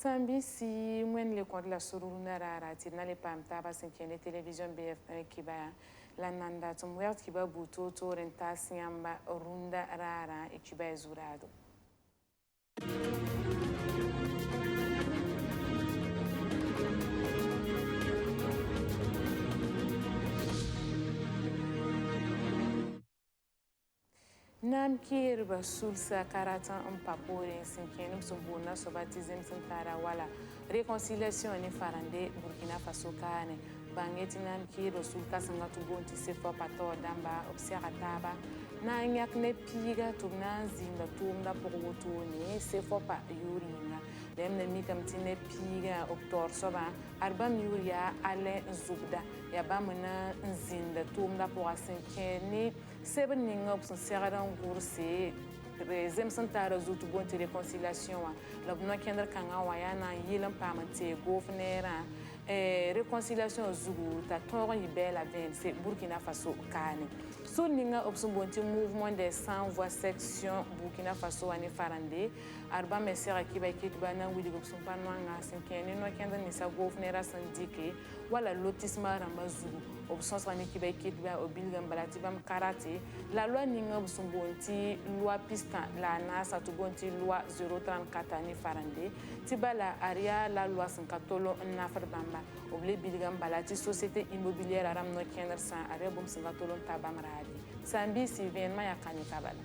Sambi si mwen le contre la suruna rara tirna le pamta ba sinkene télévision BF1 kiba la nanda tumwert kiba buto to renta siamba runda rara e kiba ezurado. Nam kirba sulsa karatan papore sinkene sumbuna so baptism santara wala réconciliation ni farande Burkina Faso kane bangeti nam kirba sulka sanga tubonti sefa pato damba observa taba na nyak ne piga tubna zinda tumda pogoto ni sefa pa yuringa dem ne mikam tine piga oktor soba arbam yuria ale zubda ya bamuna zinda tumda pogasenkene seben ninga opson seradan gurse rezem santara zutu bonti réconciliation wa labno kendra kanga wa yana yilam pamante gofnera réconciliation zugu ta toron yibela c'est Burkina Faso kane so ninga opson bonti mouvement des 100 voix section Burkina Faso ani farande arba mesera kiba kitbana widi opson panwanga sinkene no kendra nisa gofnera sandike wala lotissement ramba zugu option sani kiba kitba obilgam balati bam karate la loi ninga opson bonti loi pista la nasa to bonti loi 034 ani farande tibala aria la loi 54 nafar bamba oble bilgam balati société immobilière aram no kendra sa aria bom 54 tabam radi sambi si vien ma yakani kabala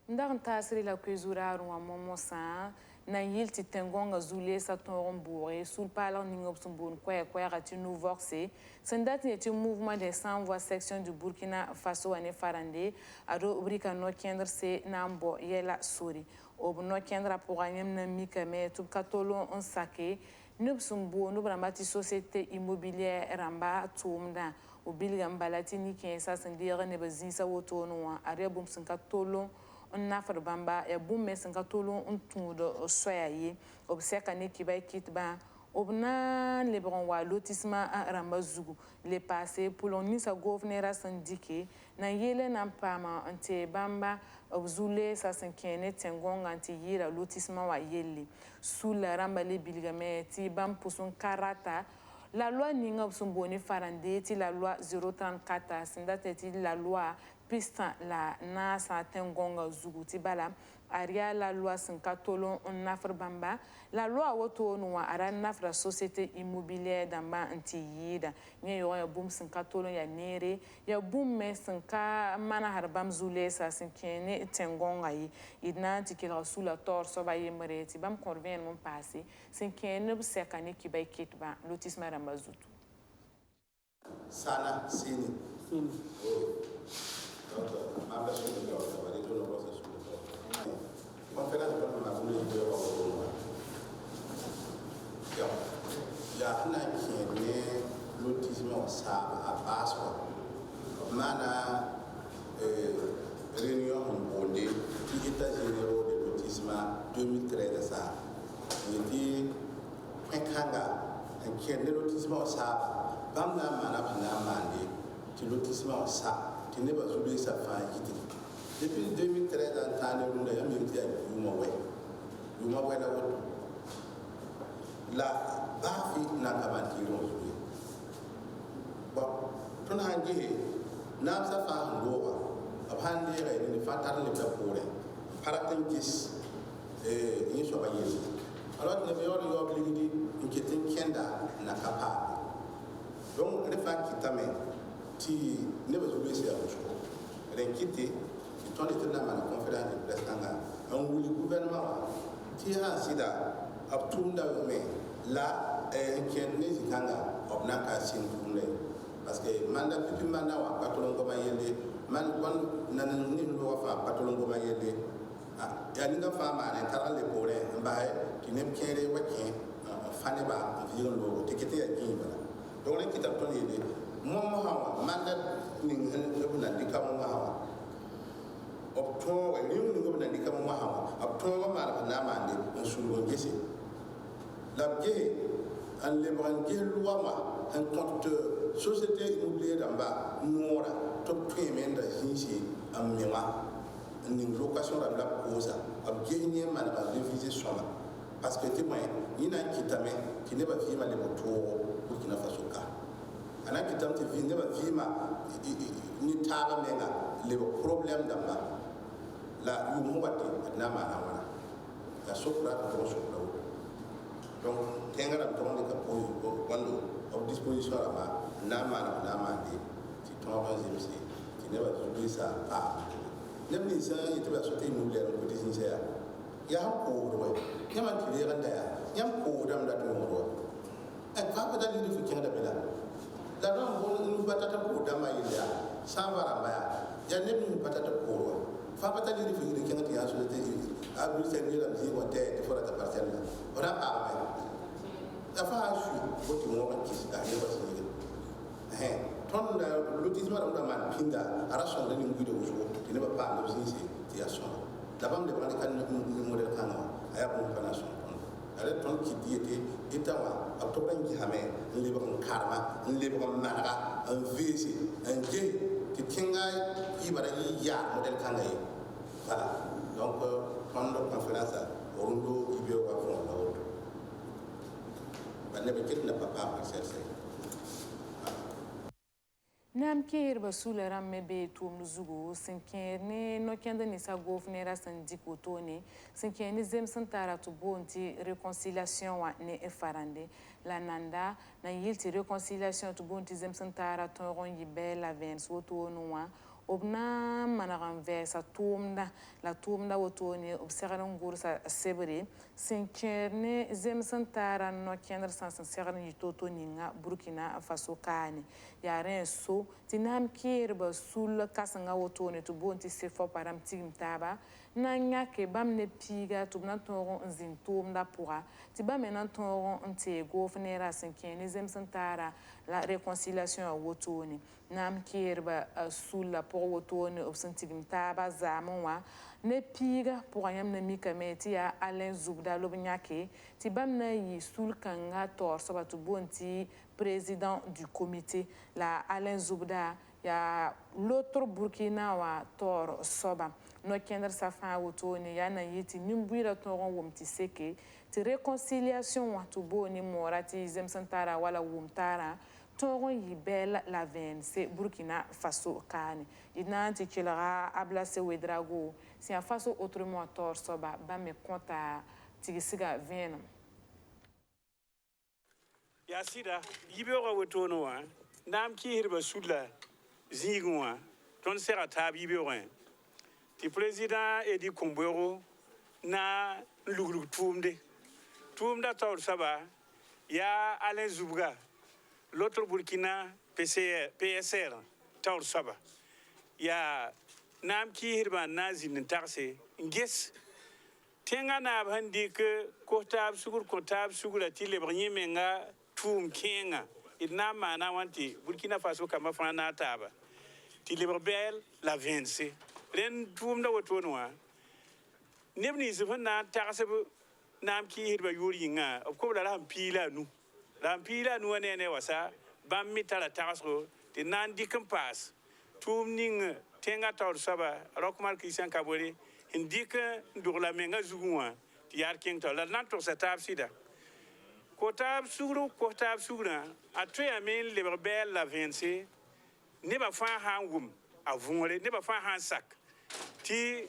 ndar tasri la kwezura ru momosa na yilti tengonga zule sa ton bouré sul pala ningo sumbun kwa rati nou voxé sendat ni mouvement des 100 voix section du Burkina Faso ane farande ado ubrika no kendr se nambo yela suri ob no kendra pour agnem na mikame tout katolo on saké nub sumbo nub rambati société immobilière ramba tumda obilgam balatini kensa sendire ne bazisa wotono arebum katolo on nafar bamba ya bumme sanka tolo on tundo soyaye obseka ne kiba kitba obna le bon wa lotissement ramba zugu le passé pour on ni sa gouverneur syndiqué na yele na pama ante bamba obzule sa sankene tengonga anti yira lotissement wa yele sous la ramba le bilgame ti bam pusun karata la loi ninga obsumboni farande ti la loi 034 sindate ti la loi pista la nasa tengonga zuguti bala aria la loi 54 on nafr bamba la loi woto no ara nafra société immobilière damba antiyida nye yo ya bum 54 ya nere ya bum me 5 mana harbam zule sa sinkene tengonga yi idna tikira sula tor so ba yemre ti bam convient mon passé sinkene bu sekane ki bay kitba lotissement rambazutu sana sini ma personne ne doit avoir des données pour ça sur le corps. Conférence de ma voulu dire au il y a un qui est lotissement ça à base mana réunion en Bondé qui état généraux de lotissement 2013 ça il dit un kanga qui est lotissement ça bamna mana bina mandi qui lotissement ça qui n'est pas oublié sa fin depuis 2013 en temps de l'année même dit Yuma ouais la bafi na kabanti aujourd'hui bon ton hangi na sa fa ngowa abhandi re ni fatar le tapore paratin kis ni so ba yesu alors ne meilleur yo obligé qui tin kenda na kapa donc le fa kitame ti ne ba oublié c'est à renkiti ton état na conférence de presse tanga un gouvernement qui a sida abtunda me la kenezi kanga obnaka sintunle parce que manda pipi manda wa patolongo mayele man kon nanani ndo fa patolongo mayele ya ninga fama ne tarale pore mbaye kinem kere wake fane ba vion lo tikete ya kimba donc le kitab ton yele mo hawa manda ning na dikam hawa opto ni ngo na dikam hawa opto ma na mande on suru ngese labje en lebran ge luama en compte société immobilière d'amba nora top payment da hinsi am mema ni location da la cause ab gagner man ba diviser soma parce que témoin ina kitame qui ne va vivre les motos pour qui na faso ka ana kitam te vi ne va vivre ni taba menga le problème d'amba la yu mobati na mana wana la sopra ko sopra donc tengara ton de capo quando au disposition là bas nama de ti ton zimsi ti ne va jouer ça nem ni sa yete ba sote nous le ko tin sa ya ko do ya man ti le randa ya yam ko dam da to do e fa ba da ni fu kinga da bila da don bo nu batata ko dama yilla sa bara ba ya nem ni batata ko fa ba da ni fu kinga ti ya so te abul sen ni la zi ko te fora ta parcelle ora pa la fa su ko ti mo ba kisi da ne ba si ton da lotissement da man pinda ara so da ni ngudo so ti ne ba pa no si ti ya so da bam de ba kan ni model kan aya ko pa na so ala ton ki diete itawa a to ban ki hame ni ba kon karma ni ba kon managa en visi en je ti kinga yi bara yi ya model kan ga yi voilà donc pendant conférence orundo ibe wa fon la auto ba ne be kitna papa par chercher Nam keer ba sula ramme be tum zugo sinkene no kende ni sa governera sandiko toni sinkene zem santara to bonti réconciliation wa ne efarande la nanda na yilti réconciliation to bonti zem santara to ron yibe la vens woto no wa obna manaran versa tumda la tumda woto ne observan gursa sebre sinkene zem santara no kender san seran yitoto ninga Burkina Faso kane yaren so tinam kirba sul kasanga wotone to bonti se fo param tigim taba na nyake bam ne piga to na toron nzin tom da pura ti bam na toron nte gofnera sinkene zem santara la réconciliation a wotone nam kirba sul la pour wotone obsentigim taba zamonwa ne piga pour yam na mikameti ya Alain Zubda lobnyake ti bam na yi sul kanga tor so batu bonti président du comité, la Alain Zubda, il y a l'autre Burkina wa tor soba. No kender sa fa wotoni ya na yiti nimbuira toron wumti seke ti réconciliation wa to boni morati zem santara wala wumtara toron yibel la veine c'est Burkina Faso kane inanti kilara abla se wedrago si en faso autrement tor soba ba me konta tigisiga veine ya sida yibe ga wotono wa nam ki hirba sula zigwa ton sera tab yibe wa ti président edi kombero na luglu tumda taw saba ya Alain Zubga l'autre Burkina PSR taw saba ya nam ki hirba nazin tarse nges tenga na bandi ke kotab sugur ati lebrni menga tum kenga idna mana wanti Burkina Faso kama fana taba ti lebel la vence ren tum da woto noa nebni zefana tarse nam ki hirba yuri nga ko la rampila nu ne wasa bam mitala tarso ti nan dikem pas tum ning tenga tor saba rokmal Christian Kabore indika ndurla menga zugwa ti yar king to la nan to satab sida kotab sugura atoy amen le rebel la vence ne ba fa hangum avungole ne ba fa hansak ti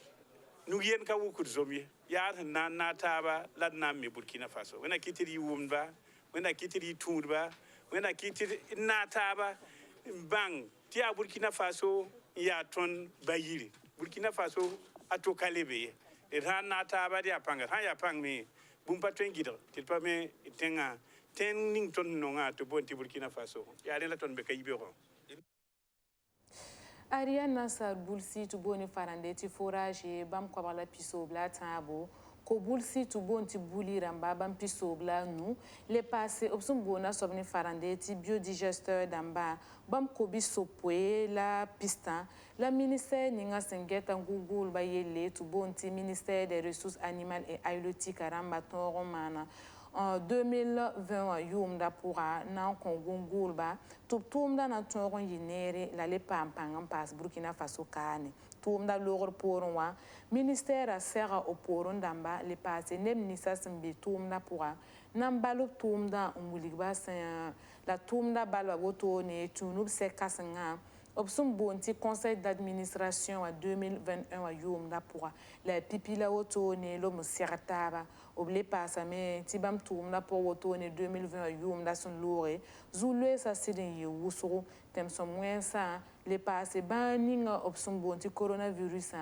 nuyen ka wukur zomye yar nan na taba la nan me Burkina Faso wena kitiri wumba wena kitiri turba wena kitiri na taba bang ti a Burkina Faso ya ton bayiri Burkina Faso ato kalebe et han na taba dia panga han ya pang me bumpa twengido til pa me tenga ten ning ton nonga to bonti Burkina Faso ya la ton be kayibero Ariana Sar Bulsi to boni farande ti forage bam ko bala piso bla tabo ko bulsi to bonti buli ramba bam piso bla nu le passé option bona sobni farande ti biodigesteur damba bam ko bisopwe la pistan la ministère ninga sengeta ngugul ba yele to bonti ministère des ressources animales et halieutiques ramba ton romana 2020 yumda pura na kongungulba tumda na tongon yinere la le pampang pas Burkina Faso kane tumda logor porwa ministère a sera au poron damba le passé ne ministère sembi tumda pura nambalu tumda umuligba la tumda balwa woto ne tunub se kasanga Obsum bonti conseil d'administration à 2021 à yumda pura la pipila woto ne lo musiataba oble pasa me tibam tumda po woto ne 2020 à yumda son lore zulwe sa sidin ye wusuru tem som wensa le passé baninga obsum bonti coronavirus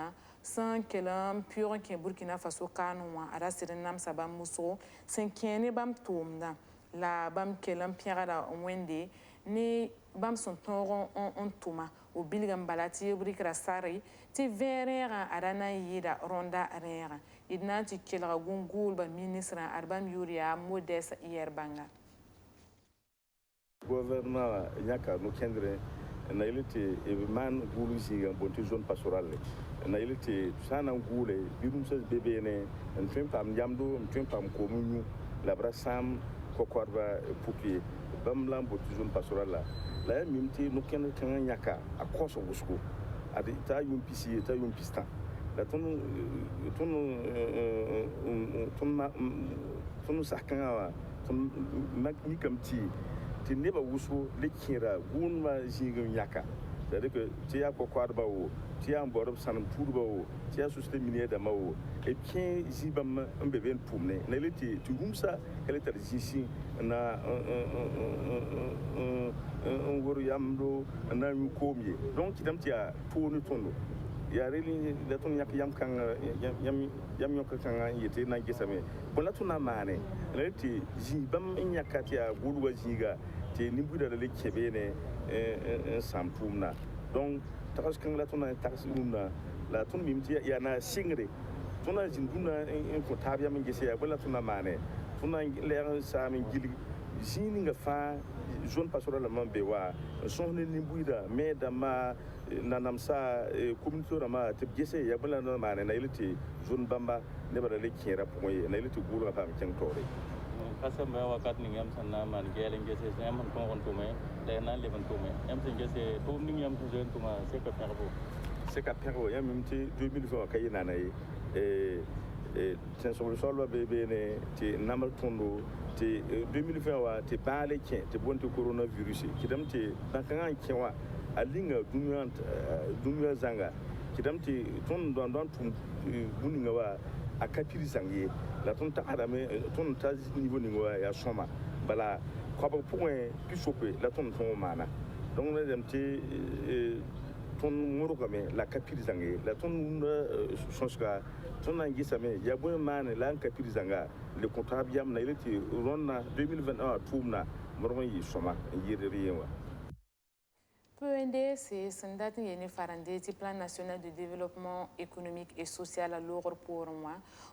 sans kelam pur ke Burkina Faso kanwa ara sidin nam sabam muso sen kene bam tumda la bam kelam piara wende ni bam son toron on tuma o bilgam balati brikra sari ti verera arana yida ronda rera idna ti kelra gungul ba ministra arbam yuria modes yerbanga gouvernement nyaka no kendre na ilite man gulu siga bonti zone pastorale na ilite sana ngule birum ses bebene en pam jamdo en pam komunu la brasam kokorba pupi bam lambo zone pastorale la mimti no kendre kan nyaka akoso wusko adi ta yum pisi ta yum pistan la ton sakanga ton makni kamti ti neba wuso le kira gunma jigum nyaka c'est-à-dire que tu as quoi ba wo tu as mboro sanam purba wo tu as société minière da mawo et bien jibam mbeben pumne na leti tu gumsa ele tar jisi na un goro yamdo na ñu komye donc ci dem ci a tonu tondo ya reli la ton yak yam kan yam yok kan yete na gisame bon la tuna mane leti jibam nyakati a gulwa jiga te nimbuda le kebene sampumna donc takas kan la tuna takas umna la tun mimti ya na singre tuna jinduna en ko tabya min gese ya bon la tuna mane tuna le sa min gili jini nga fa zone pastorale mambe wa sonne nimbuda me dama nanamsa communauté rama te gese ya bon la mane na iliti zone bamba ne bara le kira poye na iliti gulu fa mi ken tore kasamba wakat ni ngam sanna man gele ngese ngam ko on tume le nan le ban tume ngam se ngese to ni ngam to jeune tuma se ka perbo ya mimti 2020 kayina nay ten so solo bebe ne ti namal tondo ti 2020 wa ti bale ken ti bonti coronavirus kidam ti bankan kenwa alinga dunya zanga kidam ti ton don tum buninga wa akapiri zangie la ton ta adame ton ta niveau ningo ya soma bala kwa ba point pisope la ton mana donc les demti ton murugame la kapiri zangie la ton sonska ton angi same ya bon man la kapiri zanga le comptable yam na ileti ronna 2021 tumna mormo yi soma yiri riwa PNDS sandat yene farande ti plan national de développement économique et social à l'or pour moi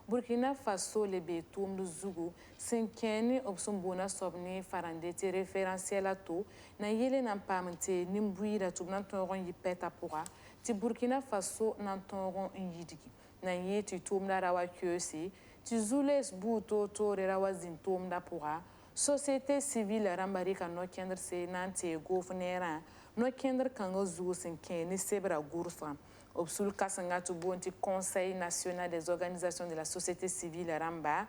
Burkina Faso le betum du zugu senkene option bona sobne farande ti référentiel à tout na yele na pamte nimbuira tubna toron yipeta pora ti Burkina Faso na toron yidigi na yeti tumna rawa kyesi ti zules buto to rawa zintumda pora société civile rambarika no kendre se nante gouverneur no kender kanga zuusin keni sebra gurfa obsul kasanga to bonti conseil national des organisations de la société civile ramba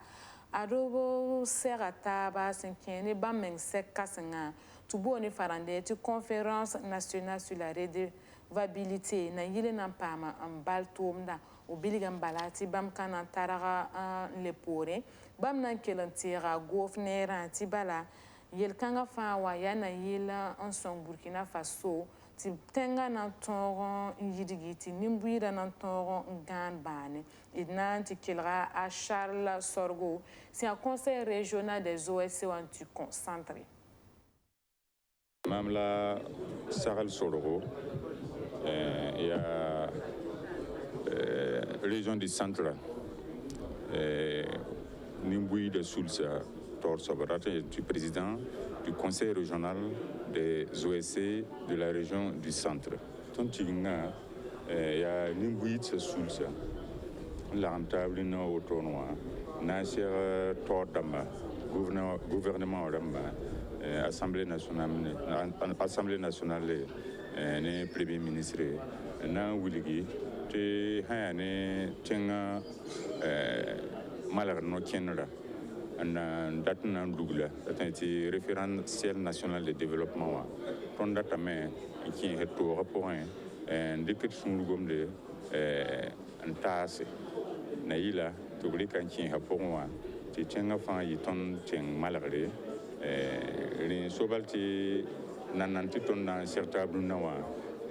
adobo serataba sin keni bameng sek kasanga to boni farande ti conférence nationale sur la redevabilité na yile na pama en baltomda obiligan balati bam kana taraga le pore bam nan kelantira gouverneur ti bala yel kanga fa wa yana yela en son Burkina Faso ti tenga na toron yidigi ti nimbuira na toron gan bane idna ti kilra a Charles Sorgo c'est un conseil régional des OSC anti concentré Mamla Charles Sorgo il y a région du centre Nimbui de Soulsa Tor Sabarate du président du conseil régional des OSC de la région du centre. Tontinga, il y a Nimbui de Soulsa, l'entable au tournoi, Nasser Tor Dama, gouvernement ramba assemblée nationale ne premier ministre na wuligi te hayane tenga malar no kenra na datna dugla atenti référentiel national de développement wa ton data me qui est to rapport ndikit sunu gomde antase na ila to blikan qui rapport wa ti tenga fa yiton teng malare rin sobalti nananti ton na certable nawa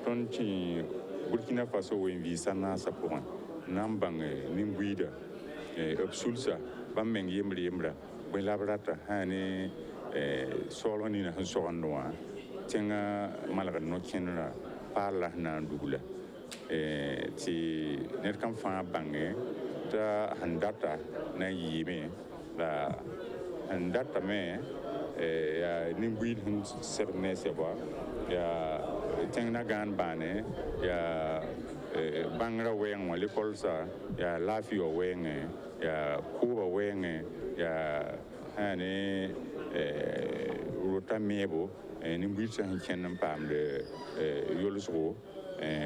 ton ti Burkina Faso wo invisa na sapon nambang nimbuida absolsa bameng yemra bo labrata hani solo ni na soranwa tenga malaga no kenra parla na dugula ti net kam fa bange ta handata na yime la handata me ya nimbuid hun serne seba ya tengna gan bane ya bangra weng wali kolsa ya lafio wenge ya kuba wenge ya hani rota mebo nimbuid san kenan pamde yolusgo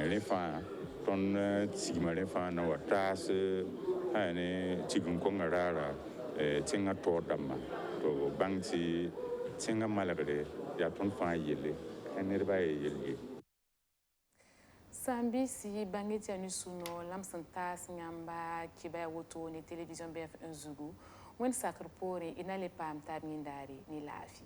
lefa ton sigma lefa na watas hani tigun kongarara tenga to dama to bangti tenga malagre ya ton fa yele enerba yele Sambi si bangeti anusuno lamsanta singamba kiba woto ni television BF1 Zugu wen sakrpore inale pam tabindari ni lafi